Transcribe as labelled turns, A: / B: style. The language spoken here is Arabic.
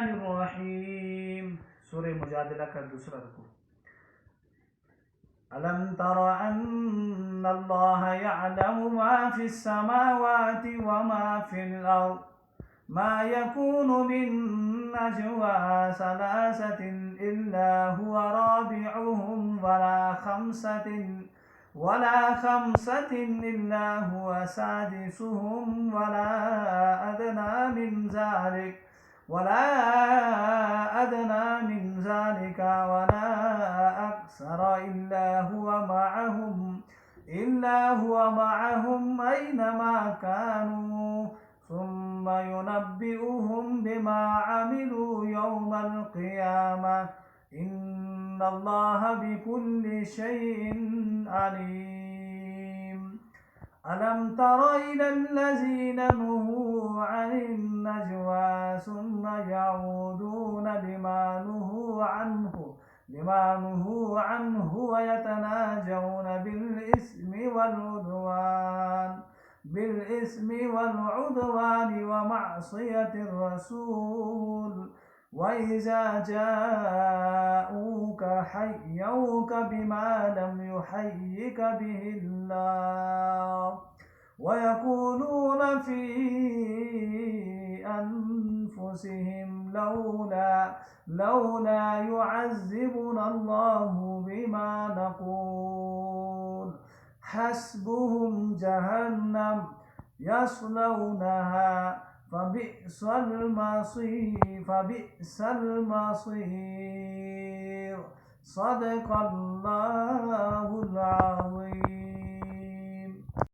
A: الرحمن الرحيم سورة مجادلة کا دوسرا رکوع ألم تر أن الله يعلم ما في السماوات وما في الأرض ما يكون من نجوى ثلاثة إلا هو رابعهم ولا خمسة إلا هو سادسهم ولا أدنى من ذلك ولا أكثر إلا هو معهم أينما كانوا ثم ينبئهم بما عملوا يوم القيامة إن الله بكل شيء عليم ألم تر إلى الذين نهوا عن النجوى ثم يعودون لما نهوا عنه ويتناجون بالإثم والعدوان ومعصية الرسول وإذا جاءوك حيوك بما لم يحيك به الله ويقولون في أنفسهم لولا يعذبنا الله بما نقول حسبهم جهنم يصلونها فبئس المصير صدق الله العظيم.